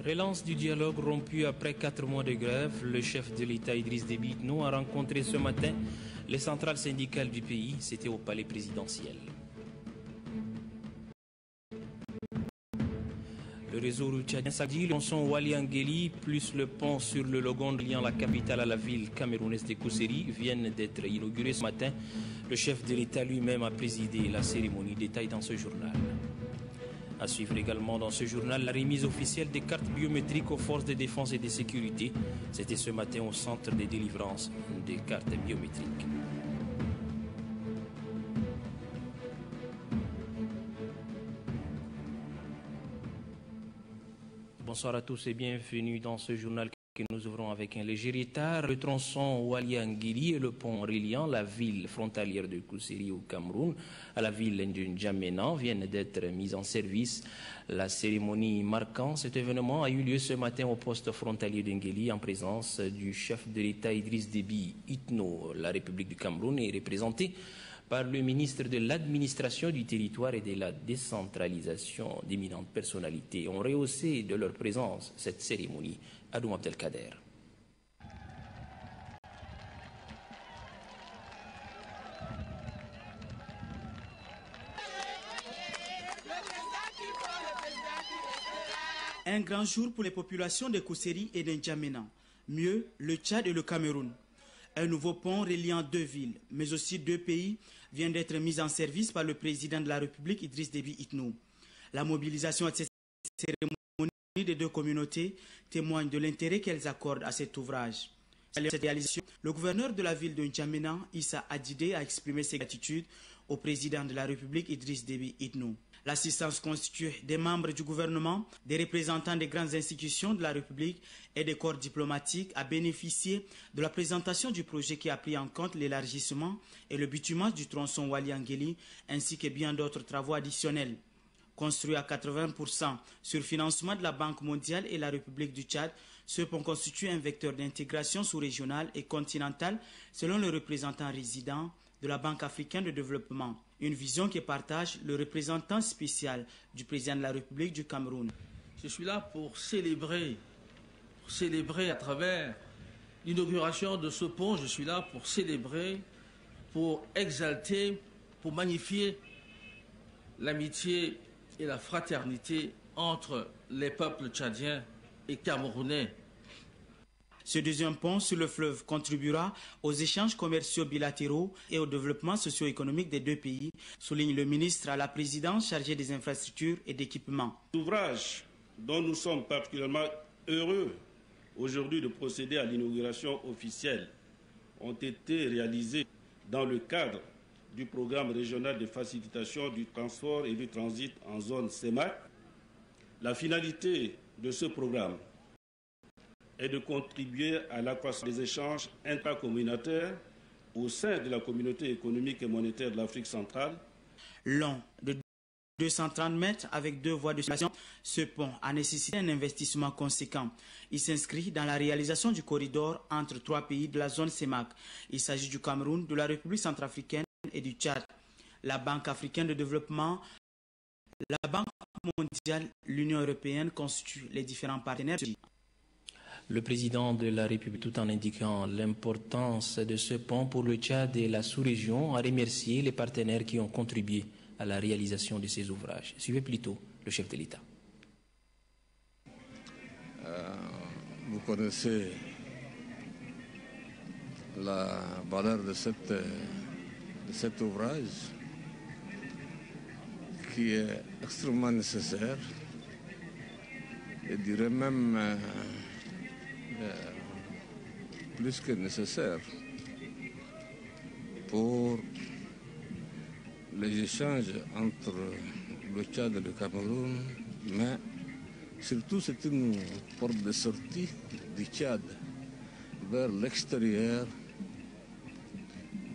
Relance du dialogue rompu après 4 mois de grève. Le chef de l'État Idriss Déby Itno a rencontré ce matin les centrales syndicales du pays. C'était au palais présidentiel. Le réseau tchadien Sagdi, le tronçon Waliangeli, plus le pont sur le Logon liant la capitale à la ville camerounaise de Kousseri viennent d'être inaugurés ce matin. Le chef de l'État lui-même a présidé la cérémonie. Détail dans ce journal. À suivre également dans ce journal la remise officielle des cartes biométriques aux forces de défense et de sécurité. C'était ce matin au centre de délivrance des cartes biométriques. Bonsoir à tous et bienvenue dans ce journal que nous ouvrons avec un léger retard. Le tronçon Waliangeli et le pont reliant la ville frontalière de Kousseri au Cameroun à la ville de N'Djamena viennent d'être mis en service. La cérémonie marquant cet événement a eu lieu ce matin au poste frontalier d'Ngeli en présence du chef de l'État Idriss Déby Itno. La République du Cameroun est représentée par le ministre de l'administration du territoire et de la décentralisation. D'éminentes personnalités ont rehaussé de leur présence cette cérémonie. Adoum Abdelkader. Un grand jour pour les populations de Kousseri et de N'Djamena. Mieux, le Tchad et le Cameroun. Un nouveau pont reliant deux villes, mais aussi deux pays, vient d'être mis en service par le président de la République, Idriss Déby Itno. La mobilisation à cette cérémonie des deux communautés témoigne de l'intérêt qu'elles accordent à cet ouvrage. À cette réalisation, le gouverneur de la ville de N'Djamena, Issa Adjidé, a exprimé ses gratitudes au président de la République, Idriss Déby Itno. L'assistance constituée des membres du gouvernement, des représentants des grandes institutions de la République et des corps diplomatiques a bénéficié de la présentation du projet qui a pris en compte l'élargissement et le bitumage du tronçon Waliangeli ainsi que bien d'autres travaux additionnels. Construit à 80% sur financement de la Banque mondiale et la République du Tchad, ce pont constitue un vecteur d'intégration sous-régionale et continentale selon le représentant résident de la Banque africaine de développement. Une vision que partage le représentant spécial du président de la République du Cameroun. Je suis là pour célébrer à travers l'inauguration de ce pont. Je suis là pour célébrer, pour exalter, pour magnifier l'amitié et la fraternité entre les peuples tchadiens et camerounais. Ce deuxième pont sur le fleuve contribuera aux échanges commerciaux bilatéraux et au développement socio-économique des deux pays, souligne le ministre à la présidence chargé des infrastructures et d'équipements. L'ouvrage dont nous sommes particulièrement heureux aujourd'hui de procéder à l'inauguration officielle ont été réalisés dans le cadre du programme régional de facilitation du transport et du transit en zone CEMAC. La finalité de ce programme est de contribuer à l'accroissement des échanges intracommunautaires au sein de la communauté économique et monétaire de l'Afrique centrale. Long de 230 mètres avec deux voies de circulation, ce pont a nécessité un investissement conséquent. Il s'inscrit dans la réalisation du corridor entre trois pays de la zone CEMAC. Il s'agit du Cameroun, de la République centrafricaine et du Tchad. La Banque africaine de développement, la Banque mondiale, l'Union européenne constituent les différents partenaires. Le président de la République, tout en indiquant l'importance de ce pont pour le Tchad et la sous-région, a remercié les partenaires qui ont contribué à la réalisation de ces ouvrages. Suivez plutôt le chef de l'État. Vous connaissez la valeur de cet ouvrage qui est extrêmement nécessaire, je dirais même plus que nécessaire pour les échanges entre le Tchad et le Cameroun, mais surtout c'est une porte de sortie du Tchad vers l'extérieur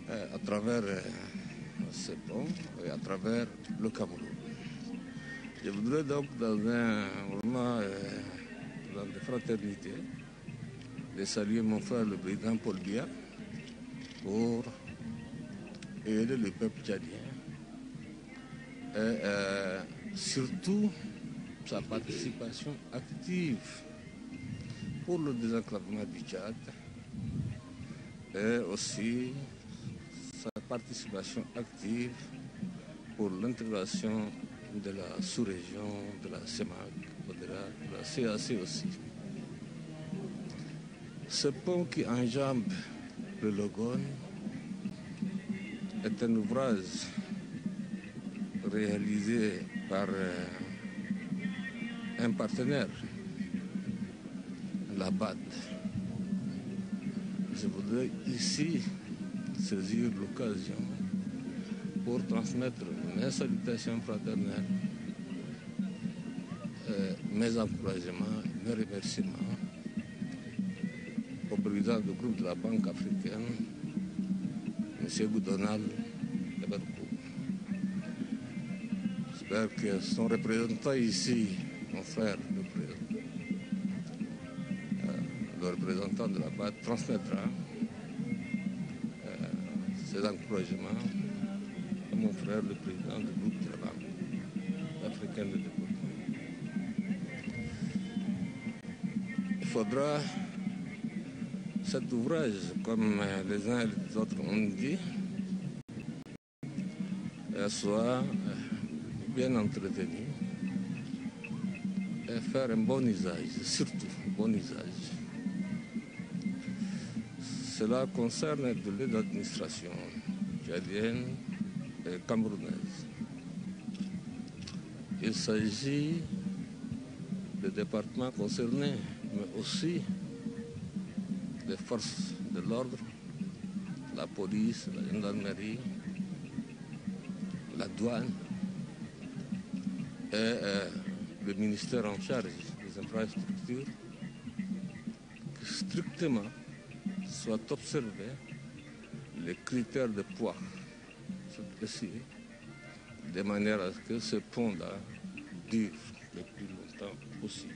à travers ce pont et à travers le Cameroun. Je voudrais donc dans des fraternités de saluer mon frère le président Paul Biya pour aider le peuple tchadien et surtout sa participation active pour le désenclavement du Tchad et aussi sa participation active pour l'intégration de la sous-région, de la CEMAC, au-delà de la CAC aussi. Ce pont qui enjambe le Logone est un ouvrage réalisé par un partenaire, la BAD. Je voudrais ici saisir l'occasion pour transmettre mes salutations fraternelles, mes encouragements, mes remerciements au président du groupe de la Banque africaine, M. Boudonal Eberkou. J'espère que son représentant ici, mon frère, le représentant de la BAD, transmettra ses encouragements à mon frère, le président du groupe de la Banque africaine de développement. Il faudra cet ouvrage, comme les uns et les autres ont dit, soit bien entretenu et faire un bon usage, surtout un bon usage. Cela concerne de l'aide d'administration tchadienne et camerounaise. Il s'agit des départements concernés, mais aussi des forces de l'ordre, la police, la gendarmerie, la douane et le ministère en charge des infrastructures, que strictement soient observés les critères de poids, de manière à ce que ce pont-là dure le plus longtemps possible.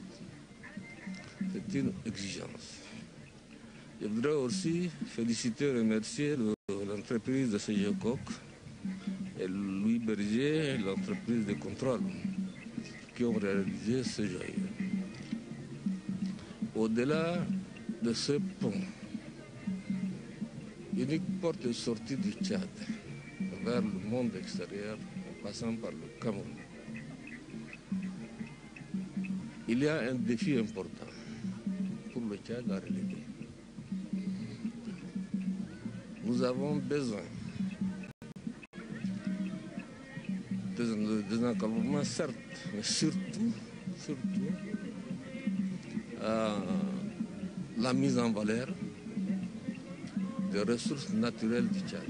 C'est une exigence. Je voudrais aussi féliciter et remercier l'entreprise de CGECOC et Louis Berger, l'entreprise de contrôle, qui ont réalisé ce joyeux. Au-delà de ce pont, unique porte de sortie du Tchad vers le monde extérieur en passant par le Cameroun, il y a un défi important pour le Tchad à relever. Nous avons besoin de désenclavement, certes, mais surtout la mise en valeur des ressources naturelles du Tchad.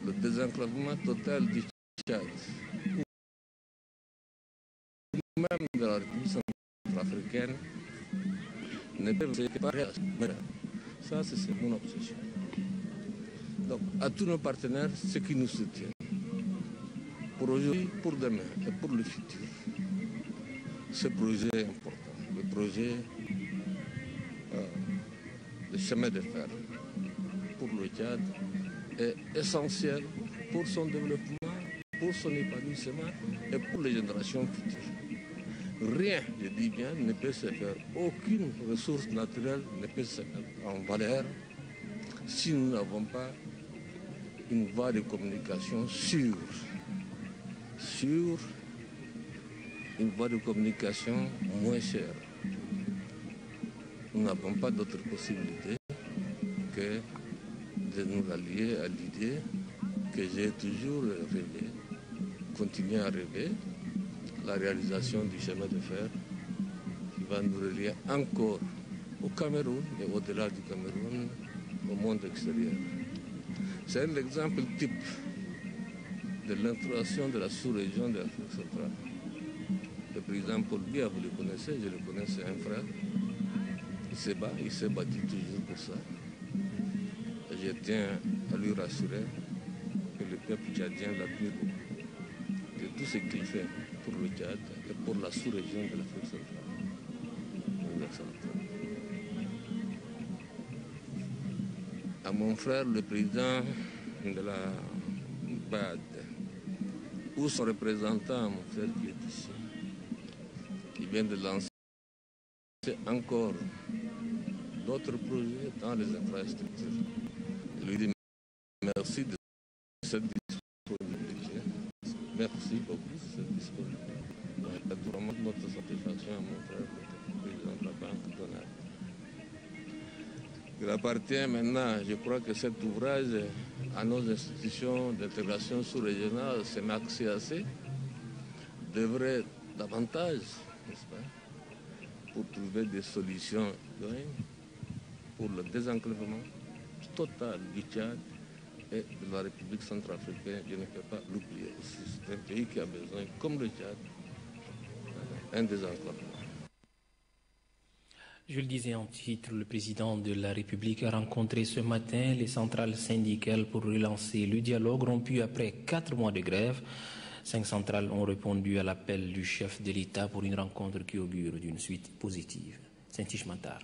Le désenclavement total du Tchad, ou même de la République centrafricaine, ne peut pas réagir. Ça, c'est mon obsession. Donc, à tous nos partenaires, ceux qui nous soutiennent, pour aujourd'hui, pour demain et pour le futur, ce projet est important. Le projet de chemin de fer pour le Tchad est essentiel pour son développement, pour son épanouissement et pour les générations futures. Rien, je dis bien, ne peut se faire, aucune ressource naturelle ne peut se mettre en valeur si nous n'avons pas une voie de communication sûre, une voie de communication moins chère. Nous n'avons pas d'autre possibilité que de nous rallier à l'idée que j'ai toujours rêvé, continuer à rêver, la réalisation du chemin de fer qui va nous relier encore au Cameroun et au-delà du Cameroun, au monde extérieur. C'est un exemple type de l'intégration de la sous-région de l'Afrique centrale. Le président Paul Biya, vous le connaissez, je le connais, c'est un frère. Il s'est battu toujours pour ça. Et je tiens à lui rassurer que le peuple tchadien l'admire beaucoup de tout ce qu'il fait pour le Tchad et pour la sous-région de l'Afrique centrale. À mon frère, le président de la BAD, ou son représentant, mon frère qui est ici, vient de lancer encore d'autres projets dans les infrastructures. Je lui dis merci de cette disponibilité. Merci beaucoup de cette disponibilité. C'est vraiment notre satisfaction à mon frère, le président de la Banque Donald. Il appartient maintenant, je crois que cet ouvrage à nos institutions d'intégration sous-régionale, CEMAC-CAC, devrait davantage, n'est-ce pas, pour trouver des solutions pour le désenclavement total du Tchad et de la République centrafricaine. Je ne peux pas l'oublier aussi. C'est un pays qui a besoin, comme le Tchad, un désenclavement. Je le disais en titre, le président de la République a rencontré ce matin les centrales syndicales pour relancer le dialogue rompu après 4 mois de grève. 5 centrales ont répondu à l'appel du chef de l'État pour une rencontre qui augure d'une suite positive. Saint-Ishmantar.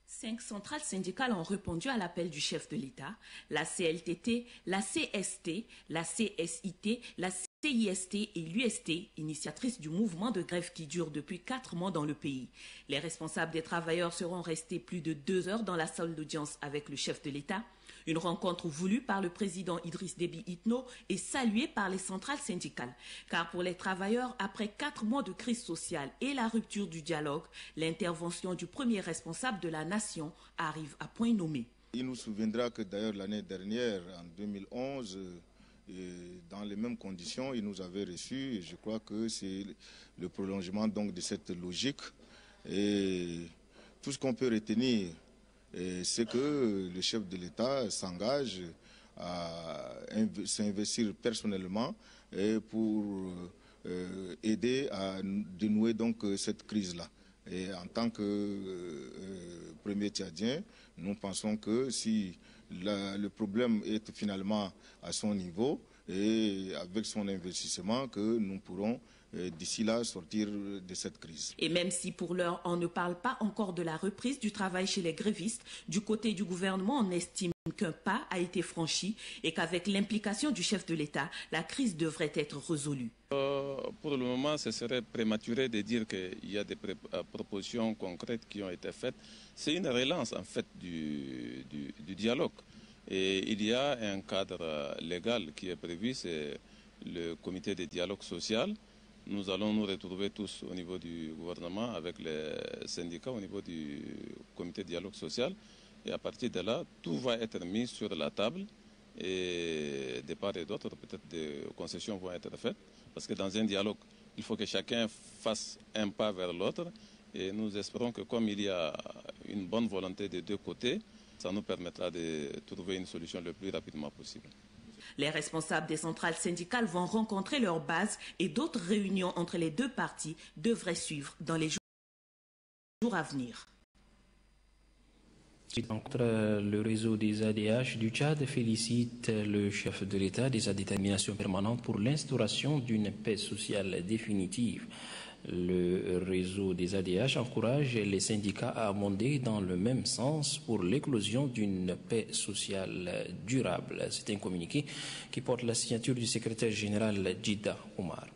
5 centrales syndicales ont répondu à l'appel du chef de l'État. La CLTT, la CST, la CSIT, la CIST et l'UST, initiatrices du mouvement de grève qui dure depuis 4 mois dans le pays. Les responsables des travailleurs seront restés plus de 2 heures dans la salle d'audience avec le chef de l'État. Une rencontre voulue par le président Idriss Déby Itno et saluée par les centrales syndicales. Car pour les travailleurs, après 4 mois de crise sociale et la rupture du dialogue, l'intervention du premier responsable de la nation arrive à point nommé. Il nous souviendra que d'ailleurs l'année dernière, en 2011, dans les mêmes conditions, il nous avait reçus. Et je crois que c'est le prolongement donc de cette logique. Et tout ce qu'on peut retenir, c'est que le chef de l'État s'engage à s'investir personnellement pour aider à dénouer donc cette crise-là. Et en tant que premier Tchadien, nous pensons que si le problème est finalement à son niveau et avec son investissement, que nous pourrons d'ici là sortir de cette crise. Et même si pour l'heure on ne parle pas encore de la reprise du travail chez les grévistes, du côté du gouvernement on estime qu'un pas a été franchi et qu'avec l'implication du chef de l'État, la crise devrait être résolue. Pour le moment, ce serait prématuré de dire qu'il y a des propositions concrètes qui ont été faites. C'est une relance en fait du dialogue. Et il y a un cadre légal qui est prévu, c'est le comité de dialogue social. Nous allons nous retrouver tous au niveau du gouvernement avec les syndicats au niveau du comité de dialogue social. Et à partir de là, tout va être mis sur la table et de part et d'autre, peut-être des concessions vont être faites. Parce que dans un dialogue, il faut que chacun fasse un pas vers l'autre. Et nous espérons que comme il y a une bonne volonté des deux côtés, ça nous permettra de trouver une solution le plus rapidement possible. Les responsables des centrales syndicales vont rencontrer leur base et d'autres réunions entre les deux parties devraient suivre dans les jours à venir. Le réseau des ADH du Tchad félicite le chef de l'État de sa détermination permanente pour l'instauration d'une paix sociale définitive. Le réseau des ADH encourage les syndicats à abonder dans le même sens pour l'éclosion d'une paix sociale durable. C'est un communiqué qui porte la signature du secrétaire général Djida Omar.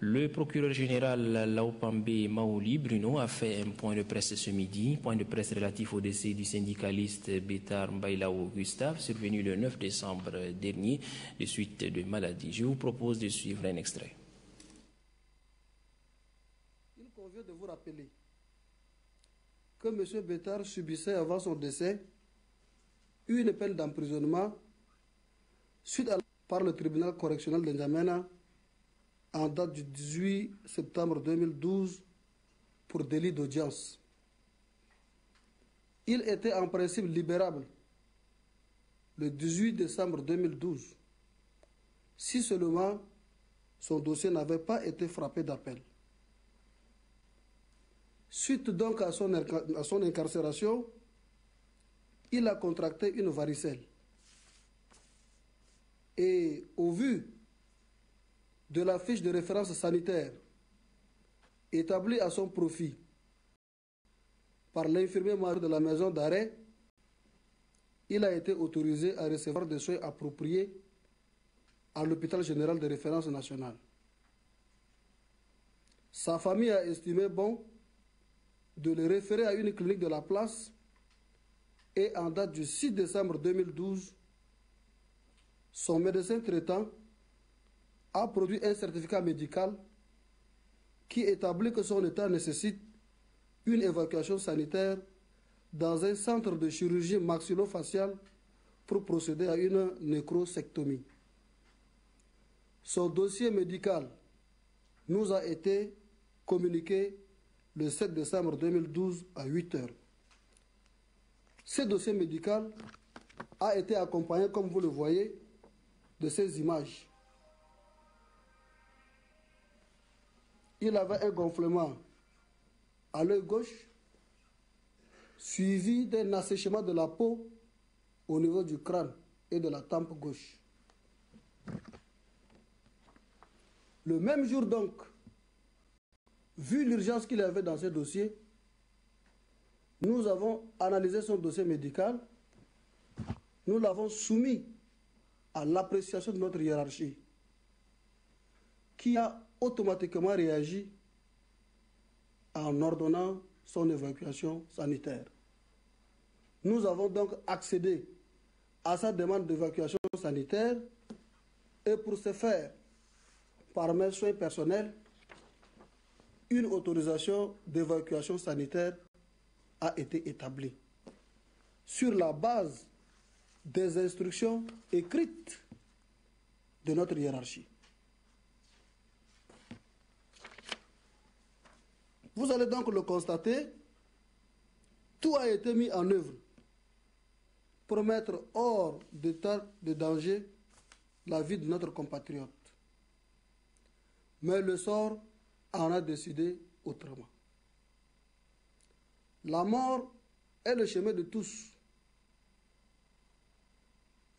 Le procureur général Laopambe Maouli Bruno a fait un point de presse ce midi, point de presse relatif au décès du syndicaliste Bétar Mbailao Gustave, survenu le 9 décembre dernier, de suite de maladie. Je vous propose de suivre un extrait. Il convient de vous rappeler que M. Bétar subissait avant son décès une peine d'emprisonnement suite par le tribunal correctionnel de N'Djamena en date du 18 septembre 2012 pour délit d'audience. Il était en principe libérable le 18 décembre 2012 si seulement son dossier n'avait pas été frappé d'appel. Suite donc à son incarcération, il a contracté une varicelle. Et au vu de la fiche de référence sanitaire établie à son profit par l'infirmier major de la maison d'arrêt, il a été autorisé à recevoir des soins appropriés à l'hôpital général de référence nationale. Sa famille a estimé bon de le référer à une clinique de la place et en date du 6 décembre 2012, son médecin traitant a produit un certificat médical qui établit que son état nécessite une évacuation sanitaire dans un centre de chirurgie maxillofaciale pour procéder à une nécrosectomie. Son dossier médical nous a été communiqué le 7 décembre 2012 à 8 heures. Ce dossier médical a été accompagné, comme vous le voyez, de ces images. Il avait un gonflement à l'œil gauche, suivi d'un assèchement de la peau au niveau du crâne et de la tempe gauche. Le même jour donc, vu l'urgence qu'il avait dans ce dossier, nous avons analysé son dossier médical, nous l'avons soumis à l'appréciation de notre hiérarchie, qui a automatiquement réagi en ordonnant son évacuation sanitaire. Nous avons donc accédé à sa demande d'évacuation sanitaire et pour ce faire, par mes soins personnels, une autorisation d'évacuation sanitaire a été établie sur la base des instructions écrites de notre hiérarchie. Vous allez donc le constater, tout a été mis en œuvre pour mettre hors d'état de danger la vie de notre compatriote. Mais le sort en a décidé autrement. La mort est le chemin de tous.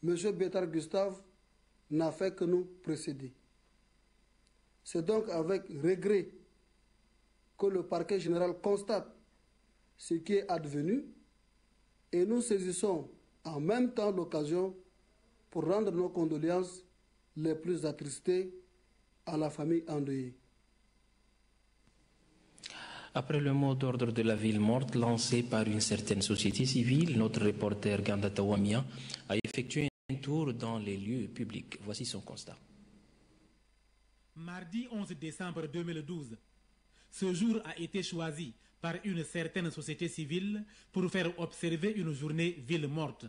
Monsieur Bétard Gustave n'a fait que nous précéder. C'est donc avec regret que le parquet général constate ce qui est advenu et nous saisissons en même temps l'occasion pour rendre nos condoléances les plus attristées à la famille endeuillée. Après le mot d'ordre de la ville morte lancé par une certaine société civile, notre reporter Ganda Tawamia a effectué un tour dans les lieux publics. Voici son constat. Mardi 11 décembre 2012, ce jour a été choisi par une certaine société civile pour faire observer une journée ville morte.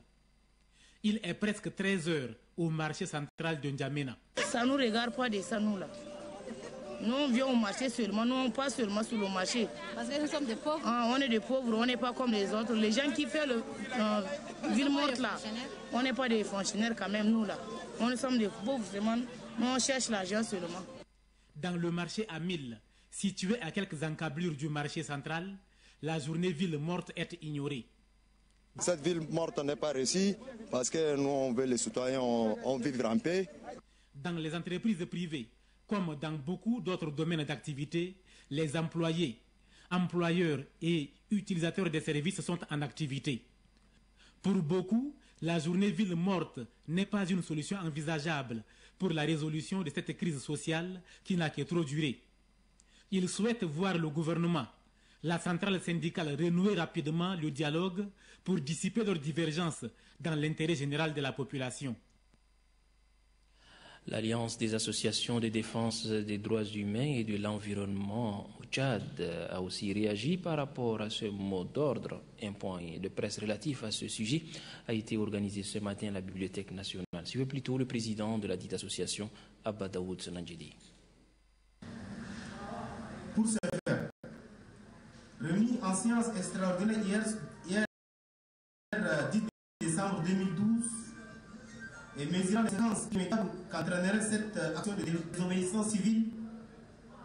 Il est presque 13 heures au marché central de N'Djamena. Ça ne nous regarde pas de ça, nous là. Nous, on vient au marché seulement, nous, on passe seulement sur le marché. Parce que nous sommes des pauvres. On est des pauvres, on n'est pas comme les autres. Les gens qui font le ville morte là, on n'est pas des fonctionnaires quand même, nous là. On sommes des pauvres, vraiment. Nous, on cherche l'argent seulement. Dans le marché à 1000, situé à quelques encablures du marché central, la journée ville morte est ignorée. Cette ville morte n'est pas réussie parce que nous, on veut les citoyens, on vivre en paix. Dans les entreprises privées, comme dans beaucoup d'autres domaines d'activité, les employés, employeurs et utilisateurs des services sont en activité. Pour beaucoup, la journée ville morte n'est pas une solution envisageable pour la résolution de cette crise sociale qui n'a que trop duré. Ils souhaitent voir le gouvernement, la centrale syndicale renouer rapidement le dialogue pour dissiper leurs divergences dans l'intérêt général de la population. L'Alliance des associations de défense des droits humains et de l'environnement au Tchad a aussi réagi par rapport à ce mot d'ordre. Un point de presse relatif à ce sujet a été organisé ce matin à la Bibliothèque nationale. Suivez plutôt le président de la dite association, Abba Daoud Sonandjidi. Pour ce faire, remis en séance extraordinaire hier 10 décembre 2012, et mesurant les séquences qu'entraînerait cette action de désobéissance civile,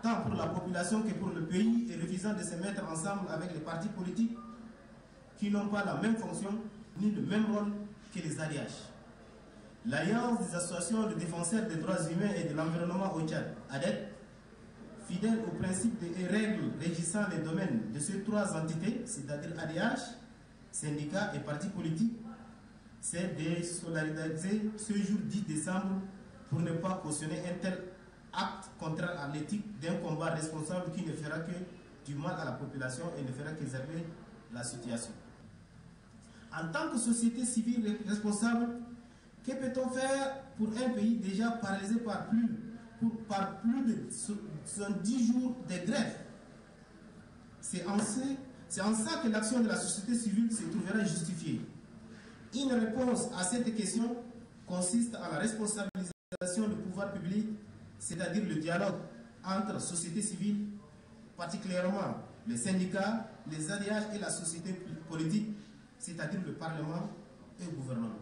tant pour la population que pour le pays, et refusant de se mettre ensemble avec les partis politiques qui n'ont pas la même fonction ni le même rôle que les ADH. L'Alliance des associations de défenseurs des droits humains et de l'environnement au Tchad, ADET, fidèle aux principes et règles régissant les domaines de ces trois entités, c'est-à-dire ADH, syndicats et partis politiques, c'est de solidariser ce jour 10 décembre pour ne pas cautionner un tel acte contraire à l'éthique d'un combat responsable qui ne fera que du mal à la population et ne fera qu'exercer la situation. En tant que société civile responsable, que peut-on faire pour un pays déjà paralysé par plus de 70 jours de grève? C'est en ça que l'action de la société civile se trouvera justifiée. Une réponse à cette question consiste à la responsabilisation du pouvoir public, c'est-à-dire le dialogue entre société civile, particulièrement les syndicats, les ADH et la société politique, c'est-à-dire le Parlement et le gouvernement.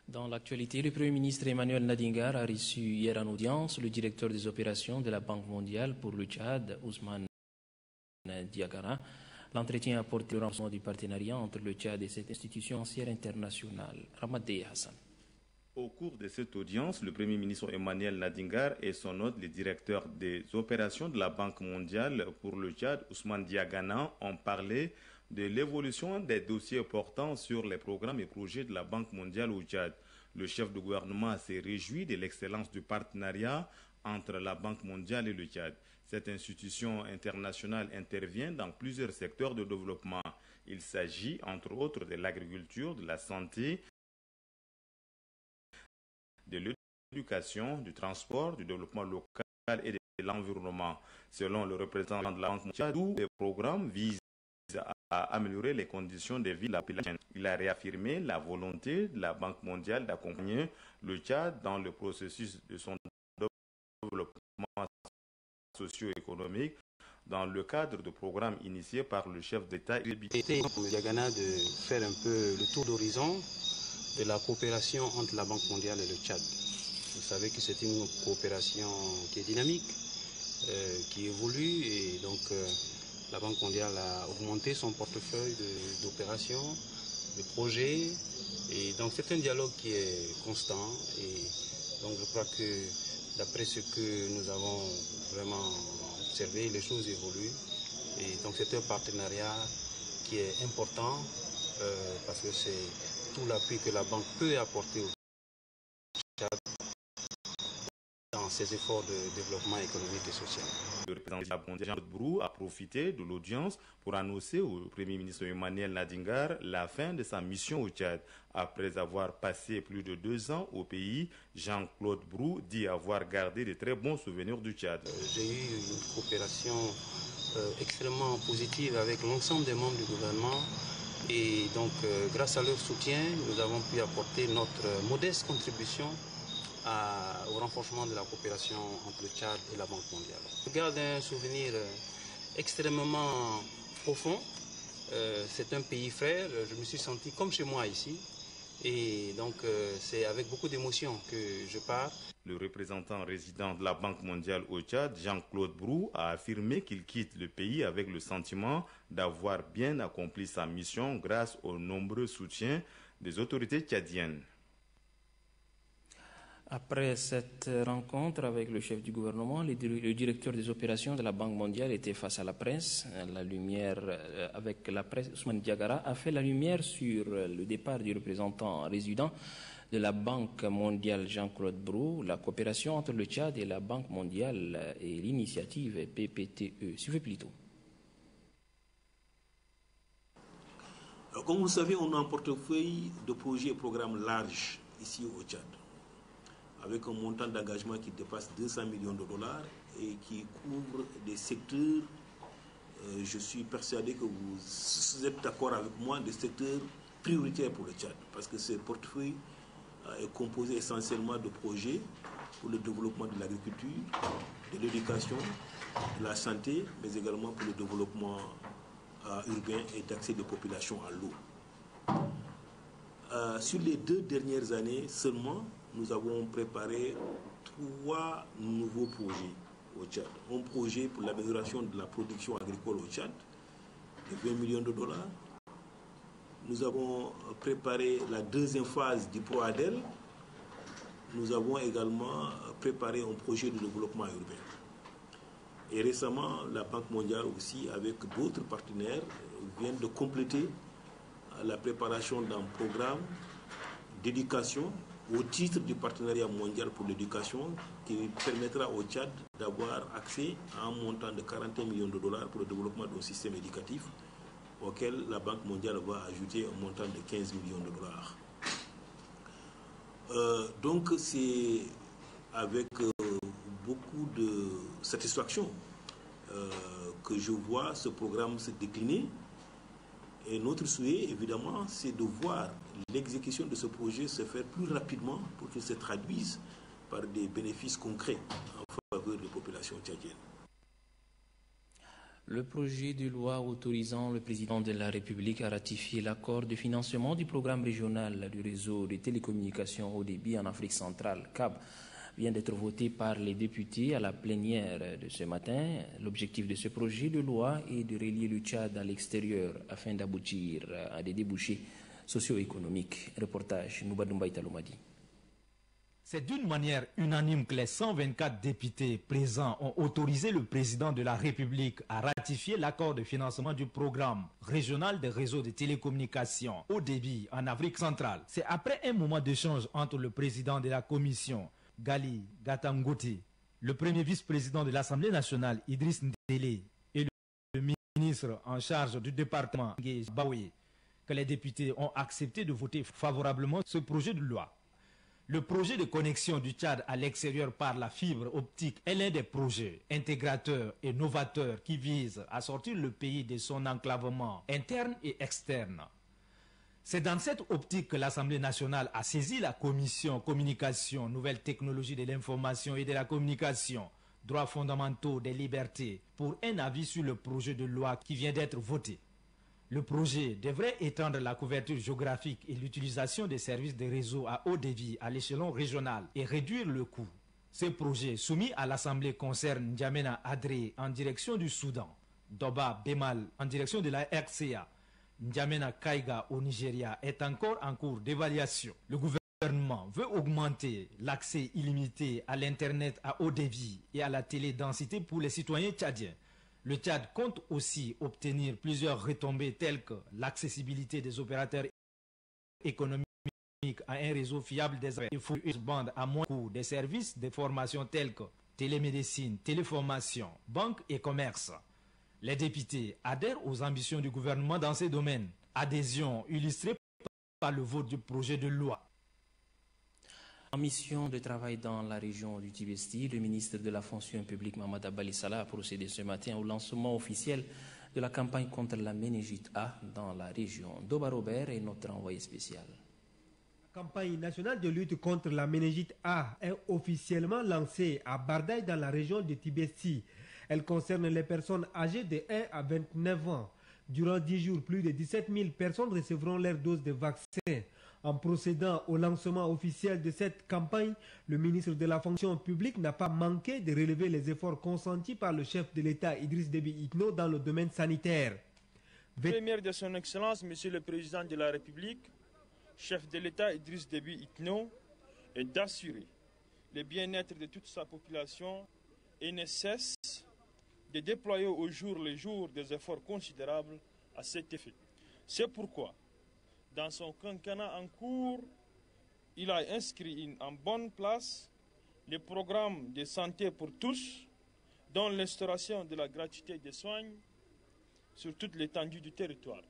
Dans l'actualité, le Premier ministre Emmanuel Nadingar a reçu hier en audience le directeur des opérations de la Banque mondiale pour le Tchad, Ousmane Diagana. L'entretien a porté le renforcement du partenariat entre le Tchad et cette institution financière internationale. Ramadé Hassan. Au cours de cette audience, le Premier ministre Emmanuel Nadingar et son hôte, le directeur des opérations de la Banque mondiale pour le Tchad, Ousmane Diagana, ont parlé de l'évolution des dossiers portant sur les programmes et projets de la Banque mondiale au Tchad. Le chef de gouvernement s'est réjoui de l'excellence du partenariat entre la Banque mondiale et le Tchad. Cette institution internationale intervient dans plusieurs secteurs de développement. Il s'agit entre autres de l'agriculture, de la santé, de l'éducation, du transport, du développement local et de l'environnement. Selon le représentant de la Banque mondiale, tous les programmes visent à améliorer les conditions de vie de la population. Il a réaffirmé la volonté de la Banque mondiale d'accompagner le Tchad dans le processus de son développement socio-économique dans le cadre de programmes initiés par le chef d'État. Diagana de faire un peu le tour d'horizon de la coopération entre la Banque mondiale et le Tchad. Vous savez que c'est une coopération qui est dynamique, qui évolue, et donc la Banque mondiale a augmenté son portefeuille d'opérations, de projets, et donc c'est un dialogue qui est constant, et donc je crois que d'après ce que nous avons vraiment observé, les choses évoluent, et donc c'est un partenariat qui est important parce que c'est tout l'appui que la banque peut apporter au Tchad dans ses efforts de développement économique et social. Le représentant mondial Jean-Claude Brou a profité de l'audience pour annoncer au Premier ministre Emmanuel Nadingar la fin de sa mission au Tchad. Après avoir passé plus de 2 ans au pays, Jean-Claude Brou dit avoir gardé de très bons souvenirs du Tchad. J'ai eu une coopération extrêmement positive avec l'ensemble des membres du gouvernement, et donc grâce à leur soutien, nous avons pu apporter notre modeste contribution au renforcement de la coopération entre le Tchad et la Banque mondiale. Je garde un souvenir extrêmement profond. C'est un pays frère, je me suis senti comme chez moi ici, et donc c'est avec beaucoup d'émotion que je pars. Le représentant résident de la Banque mondiale au Tchad, Jean-Claude Brou, a affirmé qu'il quitte le pays avec le sentiment d'avoir bien accompli sa mission grâce aux nombreux soutiens des autorités tchadiennes. Après cette rencontre avec le chef du gouvernement, le directeur des opérations de la Banque mondiale était face à la presse. Avec la presse, Ousmane Diagara a fait la lumière sur le départ du représentant résident de la Banque mondiale, Jean-Claude Brou, la coopération entre le Tchad et la Banque mondiale et l'initiative PPTE. Suivez plutôt. Comme vous savez, on a un portefeuille de projets et programmes larges ici au Tchad, avec un montant d'engagement qui dépasse 200 millions de dollars et qui couvre des secteurs, je suis persuadé que vous êtes d'accord avec moi, des secteurs prioritaires pour le Tchad, parce que ce portefeuille est composé essentiellement de projets pour le développement de l'agriculture, de l'éducation, de la santé, mais également pour le développement urbain et d'accès des populations à l'eau. Sur les 2 dernières années seulement, nous avons préparé 3 nouveaux projets au Tchad. Un projet pour l'amélioration de la production agricole au Tchad, de 20 millions de dollars. Nous avons préparé la 2e phase du ProADEL. Nous avons également préparé un projet de développement urbain. Et récemment, la Banque mondiale aussi, avec d'autres partenaires, vient de compléter la préparation d'un programme d'éducation au titre du partenariat mondial pour l'éducation qui permettra au Tchad d'avoir accès à un montant de 41 millions de dollars pour le développement d'un système éducatif auquel la Banque mondiale va ajouter un montant de 15 millions de dollars. Donc c'est avec beaucoup de satisfaction que je vois ce programme se décliner. Et notre souhait, évidemment, c'est de voir l'exécution de ce projet se faire plus rapidement pour qu'il se traduise par des bénéfices concrets en faveur des populations tchadiennes. Le projet de loi autorisant le président de la République à ratifier l'accord de financement du programme régional du réseau de télécommunications haut débit en Afrique centrale, CAB, vient d'être voté par les députés à la plénière de ce matin. L'objectif de ce projet de loi est de relier le Tchad à l'extérieur afin d'aboutir à des débouchés socio-économiques. Reportage Noubadoumba Italomadi. C'est d'une manière unanime que les 124 députés présents ont autorisé le président de la République à ratifier l'accord de financement du programme régional des réseaux de télécommunications haut débit en Afrique centrale. C'est après un moment d'échange entre le président de la commission, Gali Gatangote, le premier vice-président de l'Assemblée nationale, Idriss Ndélé, et le ministre en charge du département, Ngué Baoué, que les députés ont accepté de voter favorablement ce projet de loi. Le projet de connexion du Tchad à l'extérieur par la fibre optique est l'un des projets intégrateurs et novateurs qui visent à sortir le pays de son enclavement interne et externe. C'est dans cette optique que l'Assemblée nationale a saisi la commission communication, nouvelles technologies de l'information et de la communication, droits fondamentaux des libertés, pour un avis sur le projet de loi qui vient d'être voté. Le projet devrait étendre la couverture géographique et l'utilisation des services de réseau à haut débit à l'échelon régional et réduire le coût. Ce projet soumis à l'Assemblée concerne N'Djamena Adré en direction du Soudan, Doba Bemal en direction de la RCA, N'Djamena Kaiga au Nigeria est encore en cours d'évaluation. Le gouvernement veut augmenter l'accès illimité à l'Internet à haut débit et à la télédensité pour les citoyens tchadiens. Le Tchad compte aussi obtenir plusieurs retombées telles que l'accessibilité des opérateurs économiques à un réseau fiable des bandes à moins coût, des services de formation tels que télémédecine, téléformation, banque et commerce. Les députés adhèrent aux ambitions du gouvernement dans ces domaines. Adhésion illustrée par le vote du projet de loi. En mission de travail dans la région du Tibesti, le ministre de la fonction publique Mamad Abali Salah a procédé ce matin au lancement officiel de la campagne contre la méningite A dans la région. Doba Robert est notre envoyé spécial. La campagne nationale de lutte contre la méningite A est officiellement lancée à Bardaï dans la région de Tibesti. Elle concerne les personnes âgées de 1 à 29 ans. Durant 10 jours, plus de 17 000 personnes recevront leur dose de vaccin. En procédant au lancement officiel de cette campagne, le ministre de la fonction publique n'a pas manqué de relever les efforts consentis par le chef de l'État Idriss Déby Itno dans le domaine sanitaire. Première de son Excellence, Monsieur le Président de la République, chef de l'État Idriss Déby Itno, est d'assurer le bien-être de toute sa population et ne cesse de déployer au jour le jour des efforts considérables à cet effet. C'est pourquoi, dans son quinquennat en cours, il a inscrit en bonne place le programme de santé pour tous, dont l'instauration de la gratuité des soins sur toute l'étendue du territoire.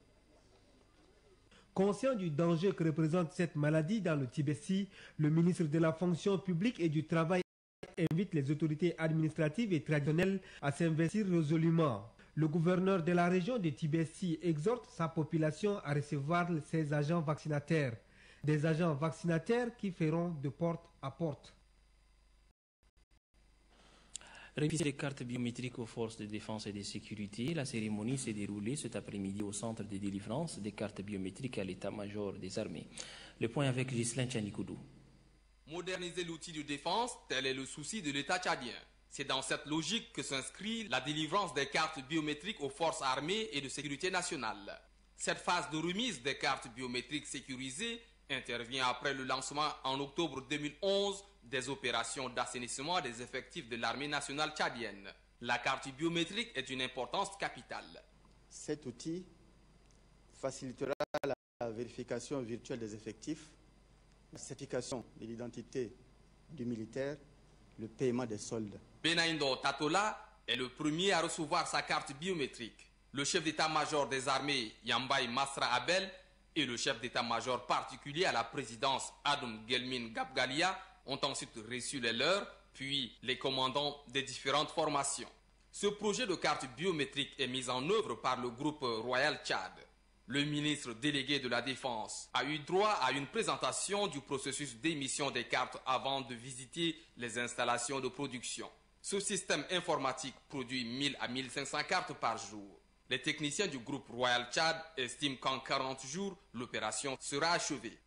Conscient du danger que représente cette maladie dans le Tibesti, le ministre de la fonction publique et du travail invite les autorités administratives et traditionnelles à s'investir résolument. Le gouverneur de la région de Tibesti exhorte sa population à recevoir ses agents vaccinataires. Des agents vaccinataires qui feront de porte à porte. Remise des cartes biométriques aux forces de défense et de sécurité. La cérémonie s'est déroulée cet après-midi au centre de délivrance des cartes biométriques à l'état-major des armées. Le point avec Ghislain Tchanikoudou. Moderniser l'outil de défense, tel est le souci de l'État tchadien. C'est dans cette logique que s'inscrit la délivrance des cartes biométriques aux forces armées et de sécurité nationale. Cette phase de remise des cartes biométriques sécurisées intervient après le lancement en octobre 2011 des opérations d'assainissement des effectifs de l'armée nationale tchadienne. La carte biométrique est d'une importance capitale. Cet outil facilitera la vérification virtuelle des effectifs la certification de l'identité du militaire, le paiement des soldes. Benaindo Tatola est le premier à recevoir sa carte biométrique. Le chef d'état-major des armées, Yambay Masra Abel, et le chef d'état-major particulier à la présidence, Adam Gelmin Gabgalia, ont ensuite reçu les leurs, puis les commandants des différentes formations. Ce projet de carte biométrique est mis en œuvre par le groupe Royal Tchad. Le ministre délégué de la Défense a eu droit à une présentation du processus d'émission des cartes avant de visiter les installations de production. Ce système informatique produit 1000 à 1500 cartes par jour. Les techniciens du groupe Royal Tchad estiment qu'en 40 jours, l'opération sera achevée.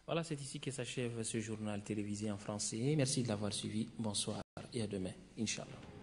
Voilà, c'est ici que s'achève ce journal télévisé en français. Merci de l'avoir suivi. Bonsoir et à demain, Inch'Allah.